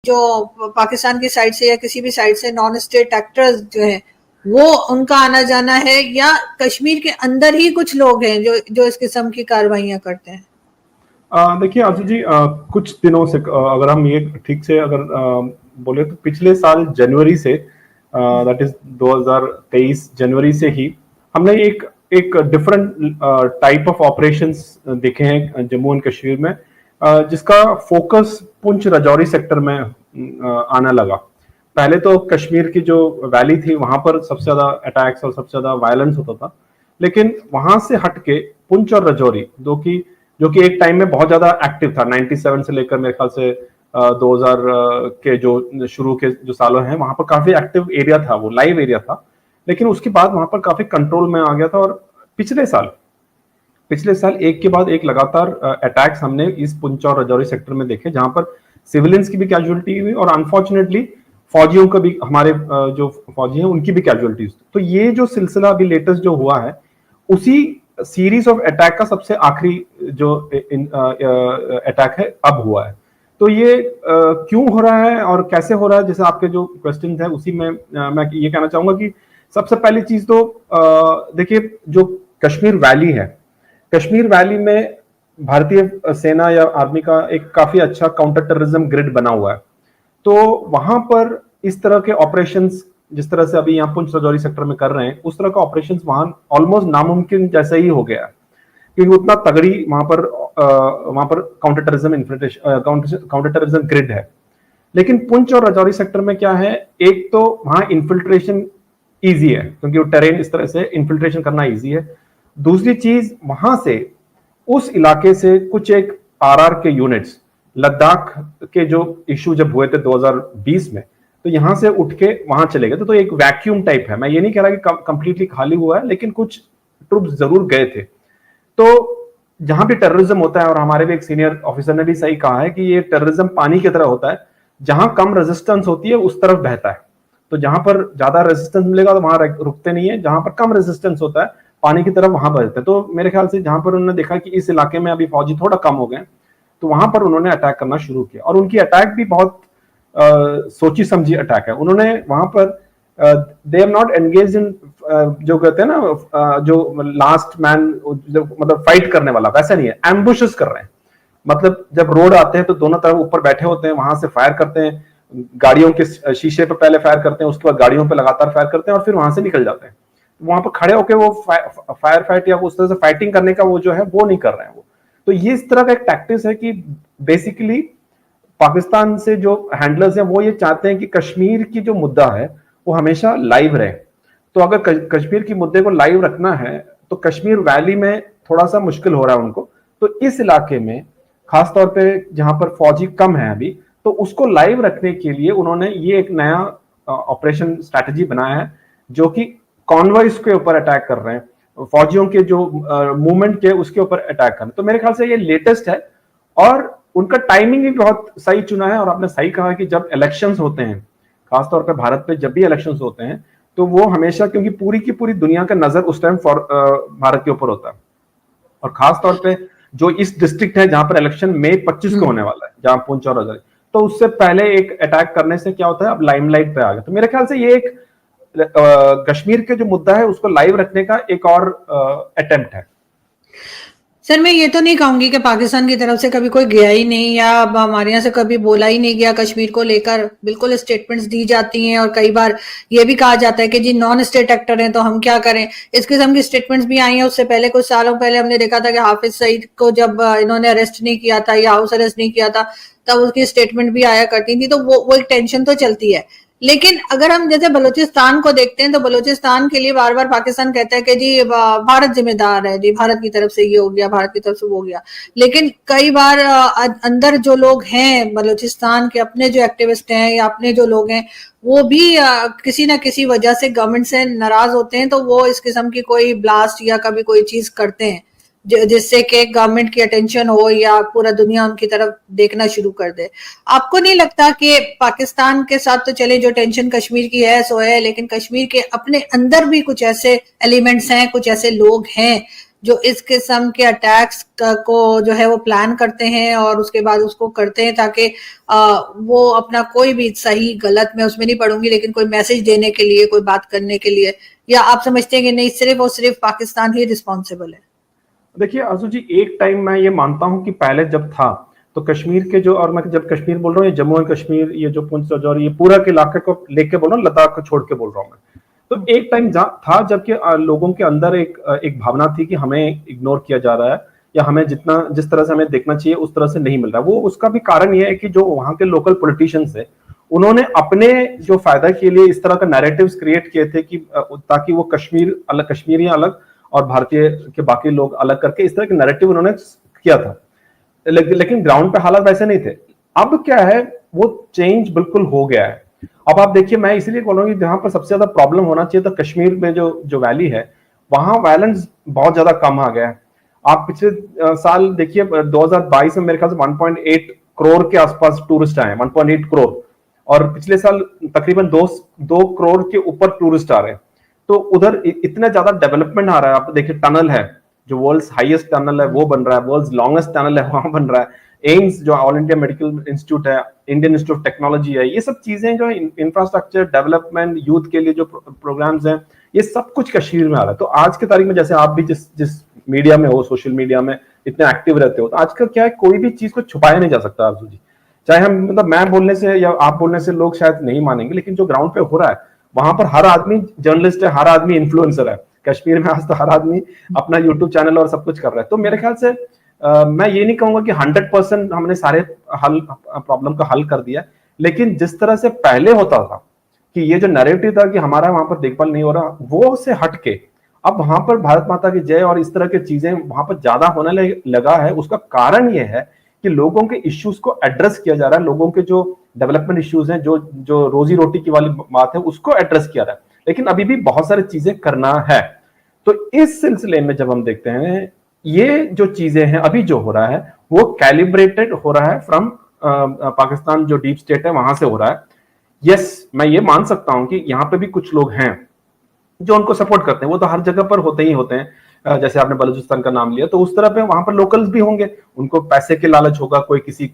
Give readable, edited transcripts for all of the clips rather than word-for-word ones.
जो पाकिस्तान की साइड से या किसी भी साइड से नॉन स्टेट एक्टर्स जो है वो उनका आना जाना है, या कश्मीर के अंदर ही कुछ लोग हैं जो इस किस्म की कार्रवाइयां करते हैं? देखिए आशु जी, कुछ दिनों से अगर हम ये ठीक से अगर बोले तो पिछले साल जनवरी से, दैट इज 2023 जनवरी से ही हमने एक एक डिफरेंट टाइप ऑफ ऑपरेशंस देखे हैं जम्मू एंड कश्मीर में, जिसका फोकस पुंछ राजौरी सेक्टर में आना लगा। पहले तो कश्मीर की जो वैली थी वहां पर सबसे ज्यादा अटैक्स और सबसे ज्यादा वायलेंस होता था, लेकिन वहां से हटके पुंछ और राजौरी जो कि एक टाइम में बहुत ज्यादा एक्टिव था, 97 से लेकर मेरे ख्याल से 2000 के जो शुरू के जो सालों हैं वहां पर काफी एक्टिव एरिया था, वो लाइव एरिया था। लेकिन उसके बाद वहां पर काफी कंट्रोल में आ गया था, और पिछले साल एक के बाद एक लगातार अटैक्स हमने इस पुंछ और राजौरी सेक्टर में देखे, जहां पर सिविलियंस की भी कैजुअलिटी हुई और अनफॉर्चुनेटली फौजियों का भी, हमारे जो फौजी हैं उनकी भी कैजुअलिटीज। तो ये जो सिलसिला अभी लेटेस्ट जो हुआ है, उसी सीरीज ऑफ अटैक का सबसे आखिरी जो अटैक है अब हुआ है। तो ये क्यों हो रहा है और कैसे हो रहा है, जैसे आपके जो क्वेश्चन है उसी में मैं ये कहना चाहूंगा कि सबसे पहली चीज तो देखिए, जो कश्मीर वैली है, कश्मीर वैली में भारतीय सेना या आर्मी का एक काफी अच्छा काउंटर टेररिज्म ग्रिड बना हुआ है। तो वहां पर इस तरह के ऑपरेशंस, जिस तरह से अभी यहाँ पुंछ राजौरी सेक्टर में कर रहे हैं, उस तरह का ऑपरेशंस वहां ऑलमोस्ट नामुमकिन जैसा ही हो गया है, क्योंकि उतना तगड़ी वहां पर काउंटर टेररिज्म ग्रिड है। लेकिन पुंछ और राजौरी सेक्टर में क्या है, एक तो वहां इन्फिल्ट्रेशन ईजी है, क्योंकि वो टेरेन इस तरह से इन्फिल्ट्रेशन करना ईजी है। दूसरी चीज, वहां से उस इलाके से कुछ एक आरआर के यूनिट्स, लद्दाख के जो इशू जब हुए थे 2020 में, तो यहां से उठ के वहां चले गए थे। तो एक वैक्यूम टाइप है, मैं ये नहीं कह रहा कि कंप्लीटली खाली हुआ है, लेकिन कुछ ट्रूप्स जरूर गए थे। तो जहां भी टेररिज्म होता है, और हमारे भी एक सीनियर ऑफिसर ने भी सही कहा है कि ये टेररिज्म पानी की तरह होता है, जहां कम रेजिस्टेंस होती है उस तरफ बहता है। तो जहां पर ज्यादा रेजिस्टेंस मिलेगा तो वहां रुकते नहीं है, जहां पर कम रेजिस्टेंस होता है पानी की तरफ वहां बहते हैं। तो मेरे ख्याल से जहां पर उन्होंने देखा कि इस इलाके में अभी फौजी थोड़ा कम हो गए, तो वहां पर उन्होंने अटैक करना शुरू किया। और उनकी अटैक भी बहुत सोची समझी अटैक है। उन्होंने वहां पर they have not engage in, जो कहते हैं ना, जो लास्ट मैन, मतलब फाइट करने वाला, वैसा नहीं है, एम्बुशेस कर रहे हैं। मतलब जब रोड आते हैं तो दोनों तरफ ऊपर बैठे होते हैं, वहां से फायर करते हैं, गाड़ियों के शीशे पे पहले फायर करते हैं, उसके बाद गाड़ियों पे लगातार फायर करते हैं, और फिर वहां से निकल जाते हैं। वहां पर खड़े होकर वो फायर फाइट या उस तरह से फाइटिंग करने का वो जो है वो नहीं कर रहे हैं वो। तो ये इस तरह का एक टैक्टिस है कि बेसिकली पाकिस्तान से जो हैंडलर्स हैं वो ये चाहते हैं कि कश्मीर की जो मुद्दा है वो हमेशा लाइव रहे। तो अगर कश्मीर की मुद्दे को लाइव रखना है तो कश्मीर वैली में थोड़ा सा मुश्किल हो रहा है उनको। तो इस इलाके में खासतौर पे जहां पर फौजी कम है अभी, तो उसको लाइव रखने के लिए उन्होंने ये एक नया ऑपरेशन स्ट्रैटेजी बनाया है, जो कि कॉन्वॉइस के ऊपर अटैक कर रहे हैं, फौजियों के जो मूवमेंट के उसके ऊपर अटैक कर रहे हैं। तो मेरे ख्याल से ये लेटेस्ट है, और उनका टाइमिंग भी बहुत सही चुना है। और आपने सही कहा कि जब इलेक्शंस होते हैं, खासतौर पर भारत पे जब भी इलेक्शंस होते हैं, तो वो हमेशा, क्योंकि पूरी की पूरी दुनिया का नजर उस टाइम भारत के ऊपर होता है। और खासतौर पे जो इस डिस्ट्रिक्ट है जहां पर इलेक्शन मई 25 को होने वाला है, जहां पुंछ और राजौरी, तो उससे पहले एक अटैक करने से क्या होता है, अब लाइमलाइट पे आ गया। तो मेरे ख्याल से ये एक कश्मीर के जो मुद्दा है उसको लाइव रखने का एक और अटेम्प्ट है। सर, मैं ये तो नहीं कहूंगी कि पाकिस्तान की तरफ से कभी कोई गया ही नहीं, या हमारे यहाँ से कभी बोला ही नहीं गया कश्मीर को लेकर। बिल्कुल स्टेटमेंट्स दी जाती हैं, और कई बार ये भी कहा जाता है कि जी नॉन स्टेट एक्टर हैं तो हम क्या करें। इस किस्म की स्टेटमेंट्स भी आई हैं। उससे पहले कुछ सालों पहले हमने देखा था कि हाफिज सईद को जब इन्होंने अरेस्ट नहीं किया था या हाउस अरेस्ट नहीं किया था, तब उसकी स्टेटमेंट भी आया करती थी। तो वो एक टेंशन तो चलती है। लेकिन अगर हम जैसे बलूचिस्तान को देखते हैं, तो बलूचिस्तान के लिए बार बार पाकिस्तान कहता है कि जी भारत जिम्मेदार है, जी भारत की तरफ से ये हो गया, भारत की तरफ से वो हो गया। लेकिन कई बार अंदर जो लोग हैं बलूचिस्तान के, अपने जो एक्टिविस्ट हैं या अपने जो लोग हैं, वो भी किसी ना किसी वजह से गवर्नमेंट से नाराज होते हैं। तो वो इस किस्म की कोई ब्लास्ट या कभी कोई चीज करते हैं जिससे कि गवर्नमेंट की अटेंशन हो या पूरा दुनिया उनकी तरफ देखना शुरू कर दे। आपको नहीं लगता कि पाकिस्तान के साथ तो चले जो टेंशन कश्मीर की है सो है, लेकिन कश्मीर के अपने अंदर भी कुछ ऐसे एलिमेंट्स हैं, कुछ ऐसे लोग हैं जो इस किस्म के अटैक्स को जो है वो प्लान करते हैं और उसके बाद उसको करते हैं ताकि वो अपना कोई भी सही गलत मैं उसमें नहीं पढ़ूंगी लेकिन कोई मैसेज देने के लिए कोई बात करने के लिए, या आप समझते हैं कि नहीं सिर्फ और सिर्फ पाकिस्तान ही रिस्पॉन्सिबल है? देखिए आजू जी, एक टाइम मैं ये मानता हूं कि पहले जब था तो कश्मीर के जो, और मैं जब कश्मीर बोल रहा हूँ, ये जम्मू एंड कश्मीर, ये जो पुंछ राजौरी, ये पूरा के इलाके को लेके बोल रहा हूँ, लद्दाख को छोड़ के बोल रहा हूँ मैं। तो एक टाइम था जबकि लोगों के अंदर एक भावना थी कि हमें इग्नोर किया जा रहा है, या हमें जिस तरह से हमें देखना चाहिए उस तरह से नहीं मिल रहा। वो उसका भी कारण ये है कि जो वहां के लोकल पॉलिटिशियंस है, उन्होंने अपने जो फायदा के लिए इस तरह का नैरेटिव्स क्रिएट किए थे कि ताकि वो कश्मीरियां अलग और भारतीय के बाकी लोग अलग करके इस तरह के नैरेटिव उन्होंने किया था। लेकिन ग्राउंड पे हालात वैसे नहीं थे। अब क्या है, वो चेंज बिल्कुल हो गया है। अब आप देखिए, मैं इसलिए बोल रहा हूँ कि जहां पर सबसे ज्यादा प्रॉब्लम होना चाहिए तो कश्मीर में जो वैली है, वहां वायलेंस बहुत ज्यादा कम आ गया है। आप पिछले साल देखिए, 2022 में मेरे ख्याल से 1.8 करोड़ के आसपास टूरिस्ट आए, 1.8 करोड़, और पिछले साल तकरीबन 2 करोड़ के ऊपर टूरिस्ट आ रहे हैं। तो उधर इतना ज्यादा डेवलपमेंट आ रहा है। आप देखिए, टनल है, जो वर्ल्ड्स हाईएस्ट टनल है वो बन रहा है, वर्ल्ड्स लॉन्गेस्ट टनल है वहां बन रहा है। एम्स जो ऑल इंडिया मेडिकल इंस्टीट्यूट है, इंडियन इंस्टीट्यूट ऑफ टेक्नोलॉजी है, ये सब चीजें जो इंफ्रास्ट्रक्चर डेवलपमेंट, यूथ के लिए जो प्रोग्राम्स हैं, ये सब कुछ कश्मीर में आ रहा है। तो आज की तारीख में, जैसे आप भी जिस मीडिया में हो, सोशल मीडिया में इतने एक्टिव रहते हो, तो आजकल क्या है, कोई भी चीज को छुपाया नहीं जा सकता आरजू जी। चाहे हम, मतलब मैं बोलने से या आप बोलने से लोग शायद नहीं मानेंगे, लेकिन जो ग्राउंड पे हो रहा है वहां पर हर आदमी जर्नलिस्ट है, हर आदमी इन्फ्लुएंसर है। कश्मीर में आज तो हर आदमी अपना यूट्यूब चैनल और सब कुछ कर रहा है। तो मेरे ख्याल से मैं ये नहीं कहूंगा कि 100% हमने सारे प्रॉब्लम का हल कर दिया, लेकिन जिस तरह से पहले होता था कि ये जो नैरेटिव था कि हमारा वहां पर देखभाल नहीं हो रहा, वो से हटके अब वहां पर भारत माता की जय और इस तरह की चीजें वहां पर ज्यादा होने लगा है। उसका कारण ये है कि लोगों के इश्यूज को एड्रेस किया जा रहा है, लोगों के जो डेवलपमेंट इश्यूज हैं, जो रोजी रोटी की वाली बात है, उसको एड्रेस किया जा रहा है। लेकिन अभी भी बहुत सारी चीजें करना है। तो इस सिलसिले में जब हम देखते हैं, ये जो चीजें हैं अभी जो हो रहा है, वो कैलिब्रेटेड हो रहा है फ्रॉम पाकिस्तान, जो डीप स्टेट है वहां से हो रहा है। यस, मैं ये मान सकता हूं कि यहाँ पे भी कुछ लोग हैं जो उनको सपोर्ट करते हैं। वो तो हर जगह पर होते ही होते हैं। जैसे आपने बलूचिस्तान का नाम लिया, तो उस तरह पे वहां पर लोकल्स भी होंगे, उनको पैसे के लालच होगा, कोई किसी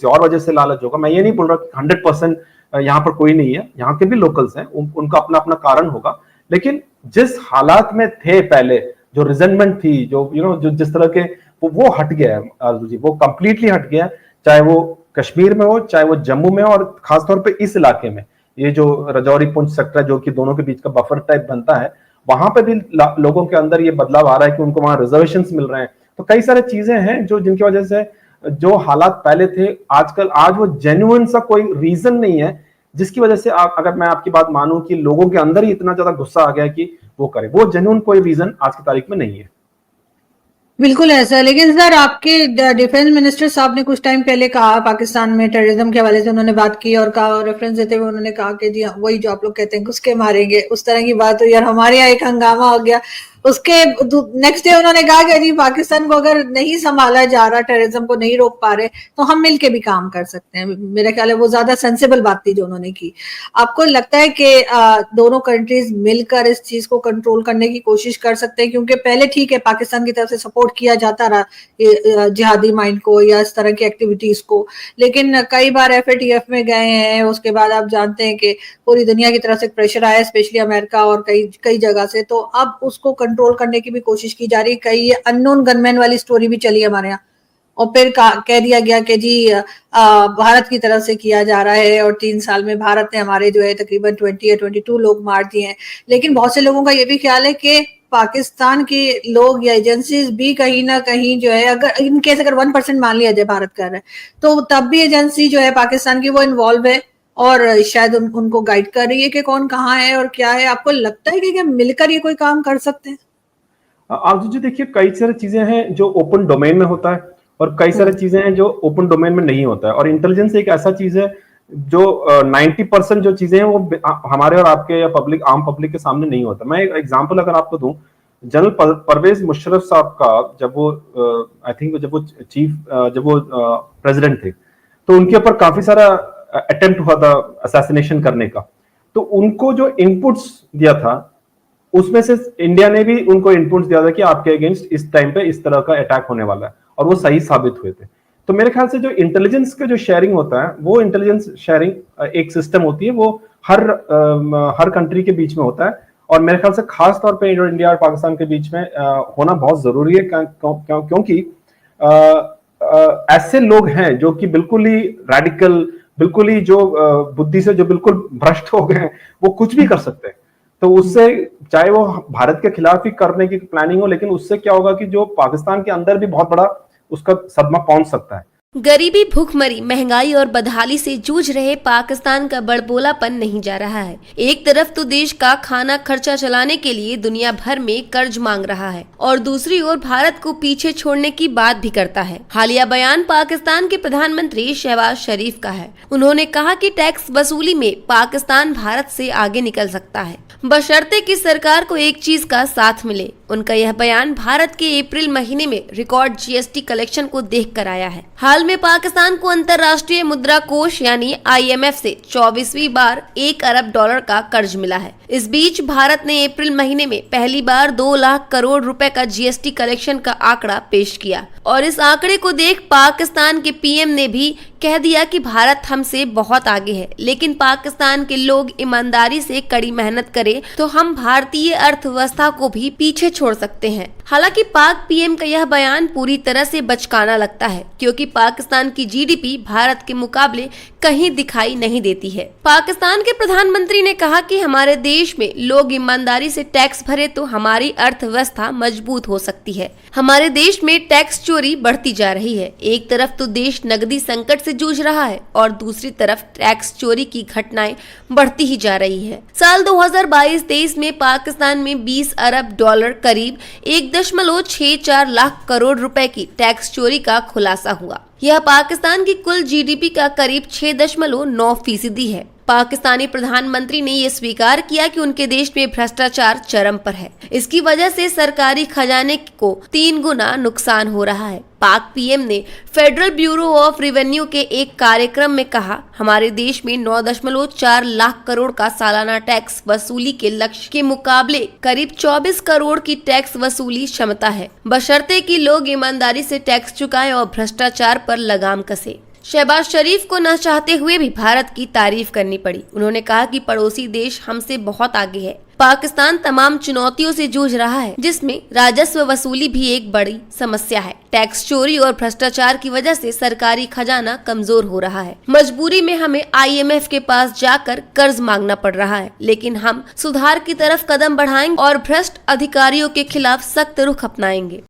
और वजह से लालच होगा। मैं ये नहीं बोल रहा कि 100% यहाँ पर कोई नहीं है, यहाँ के भी लोकल्स हैं, उनका अपना अपना कारण होगा। लेकिन जिस हालात में थे पहले, जो रिजेंटमेंट थी, जो जो जिस तरह के, वो हट गया है आरजू जी, वो कंप्लीटली हट गया। चाहे वो कश्मीर में हो, चाहे वो जम्मू में हो, और खासतौर पर इस इलाके में, ये जो राजौरी पुंछ सेक्टर जो कि दोनों के बीच का बफर टाइप बनता है, वहां पे भी लोगों के अंदर ये बदलाव आ रहा है कि उनको वहां रिजर्वेशंस मिल रहे हैं। तो कई सारी चीजें हैं जो जिनकी वजह से जो हालात पहले थे, आज वो जेन्युइन सा कोई रीजन नहीं है जिसकी वजह से अगर मैं आपकी बात मानूं कि लोगों के अंदर ही इतना ज्यादा गुस्सा आ गया कि वो करे, वो जेन्युइन कोई रीजन आज की तारीख में नहीं है। बिल्कुल ऐसा है। लेकिन सर, आपके डिफेंस मिनिस्टर साहब ने कुछ टाइम पहले कहा, पाकिस्तान में टेररिज्म के हवाले से उन्होंने बात की और कहा, रेफरेंस देते हुए उन्होंने कहा कि जी वही जो आप लोग कहते हैं घुस के मारेंगे, उस तरह की बात हुई और हमारे यहाँ एक हंगामा हो गया। उसके नेक्स्ट डे उन्होंने कहा कि जी पाकिस्तान को अगर नहीं संभाला जा रहा, टेररिज्म को नहीं रोक पा रहे, तो हम मिलके भी काम कर सकते हैं। मेरा ख्याल है वो ज्यादा सेंसिबल बात थी जो उन्होंने की। आपको लगता है कि दोनों कंट्रीज मिलकर इस चीज को कंट्रोल करने की कोशिश कर सकते हैं? क्योंकि पहले ठीक है, पाकिस्तान की तरफ से सपोर्ट किया जाता रहा जिहादी माइंड को या इस तरह की एक्टिविटीज को, लेकिन कई बार FATF में गए हैं, उसके बाद आप जानते हैं कि पूरी दुनिया की तरफ से प्रेशर आया, स्पेशली अमेरिका और कई जगह से, तो अब उसको कंट्रोल करने की भी कोशिश की जा रही है। कई अननोन गनमैन वाली स्टोरी भी चली हमारे यहाँ, और फिर कह दिया गया कि जी भारत की तरफ से किया जा रहा है और 3 साल में भारत ने हमारे जो है तकरीबन 20 या 22 लोग मार दिए हैं। लेकिन बहुत से लोगों का ये भी ख्याल है कि पाकिस्तान के लोग या एजेंसीज भी कहीं ना कहीं जो है, अगर इन केस अगर 1% मान लिया जाए भारत कर रहा है, तो तब भी एजेंसी जो है पाकिस्तान की वो इन्वॉल्व है और शायद उनको गाइड कर रही है कि कौन कहाँ है और क्या है। आपको लगता है कि मिलकर ये कोई काम कर सकते हैं? आरजू जी, देखिए, कई सारी चीजें हैं जो ओपन डोमेन में होता है और कई सारी चीजें हैं जो ओपन डोमेन में नहीं होता है। और इंटेलिजेंस एक ऐसा चीज है जो 90% जो चीजें हैं वो हमारे और आपके या आम पब्लिक के सामने नहीं होता। मैं एक एग्जांपल अगर आपको दूं, जनरल परवेज मुशर्रफ साहब का जब वो आई थिंक जब वो प्रेसिडेंट थे, तो उनके ऊपर काफी सारा अटेम्प्ट हुआ था असैसिनेशन करने का। तो उनको जो इनपुट्स दिया था, उसमें से इंडिया ने भी उनको इनपुट्स दिया था कि आपके अगेंस्ट इस टाइम पे इस तरह का अटैक होने वाला है, और वो सही साबित हुए थे। तो मेरे ख्याल से जो इंटेलिजेंस का जो शेयरिंग होता है, वो इंटेलिजेंस शेयरिंग एक सिस्टम होती है, वो हर कंट्री के बीच में होता है, और मेरे ख्याल से खास तौर पे इंडिया और पाकिस्तान के बीच में होना बहुत जरूरी है, क्योंकि ऐसे लोग हैं जो कि बिल्कुल ही रैडिकल, बिल्कुल ही जो बुद्धि से जो बिल्कुल भ्रष्ट हो गए हैं, वो कुछ भी कर सकते हैं। तो उससे चाहे वो भारत के खिलाफ ही करने की प्लानिंग हो, लेकिन उससे क्या होगा कि जो पाकिस्तान के अंदर भी बहुत बड़ा उसका सदमा पहुंच सकता है। गरीबी, भूखमरी, महंगाई और बदहाली से जूझ रहे पाकिस्तान का बड़बोलापन नहीं जा रहा है। एक तरफ तो देश का खाना खर्चा चलाने के लिए दुनिया भर में कर्ज मांग रहा है और दूसरी ओर भारत को पीछे छोड़ने की बात भी करता है। हालिया बयान पाकिस्तान के प्रधानमंत्री शहबाज शरीफ का है। उन्होंने कहा कि टैक्स वसूली में पाकिस्तान भारत से आगे निकल सकता है, बशर्ते कि सरकार को एक चीज का साथ मिले। उनका यह बयान भारत के अप्रैल महीने में रिकॉर्ड जीएसटी कलेक्शन को देखकर आया है। हाल में पाकिस्तान को अंतर्राष्ट्रीय मुद्रा कोष यानी IMF से 24वीं बार $1 अरब का कर्ज मिला है। इस बीच भारत ने अप्रैल महीने में पहली बार 2 लाख करोड़ रुपए का जीएसटी कलेक्शन का आंकड़ा पेश किया, और इस आंकड़े को देख पाकिस्तान के PM ने भी कह दिया कि भारत हमसे बहुत आगे है, लेकिन पाकिस्तान के लोग ईमानदारी से कड़ी मेहनत करें तो हम भारतीय अर्थव्यवस्था को भी पीछे छोड़ सकते हैं। हालांकि पाक PM का यह बयान पूरी तरह से बचकाना लगता है, क्योंकि पाकिस्तान की GDP भारत के मुकाबले कहीं दिखाई नहीं देती है। पाकिस्तान के प्रधानमंत्री ने कहा कि हमारे देश में लोग ईमानदारी से टैक्स भरे तो हमारी अर्थव्यवस्था मजबूत हो सकती है। हमारे देश में टैक्स चोरी बढ़ती जा रही है। एक तरफ तो देश नकदी संकट से जूझ रहा है और दूसरी तरफ टैक्स चोरी की घटनाएं बढ़ती ही जा रही है। साल 2022-23 में पाकिस्तान में $20 अरब करीब 1.64 लाख करोड़ रुपए की टैक्स चोरी का खुलासा हुआ। यह पाकिस्तान की कुल GDP का करीब 6.9% है। पाकिस्तानी प्रधानमंत्री ने यह स्वीकार किया कि उनके देश में भ्रष्टाचार चरम पर है। इसकी वजह से सरकारी खजाने को 3 गुना नुकसान हो रहा है। पाक PM ने फेडरल ब्यूरो ऑफ रेवेन्यू के एक कार्यक्रम में कहा, हमारे देश में 9.4 लाख करोड़ का सालाना टैक्स वसूली के लक्ष्य के मुकाबले करीब 24 करोड़ की टैक्स वसूली क्षमता है, बशर्ते कि लोग ईमानदारी से टैक्स चुकाएं और भ्रष्टाचार पर लगाम कसे। शहबाज शरीफ को न चाहते हुए भी भारत की तारीफ करनी पड़ी। उन्होंने कहा कि पड़ोसी देश हमसे बहुत आगे है। पाकिस्तान तमाम चुनौतियों से जूझ रहा है, जिसमें राजस्व वसूली भी एक बड़ी समस्या है। टैक्स चोरी और भ्रष्टाचार की वजह से सरकारी खजाना कमजोर हो रहा है। मजबूरी में हमें IMF के पास जाकर कर्ज मांगना पड़ रहा है, लेकिन हम सुधार की तरफ कदम बढ़ाएंगे और भ्रष्ट अधिकारियों के खिलाफ सख्त रुख अपनाएंगे।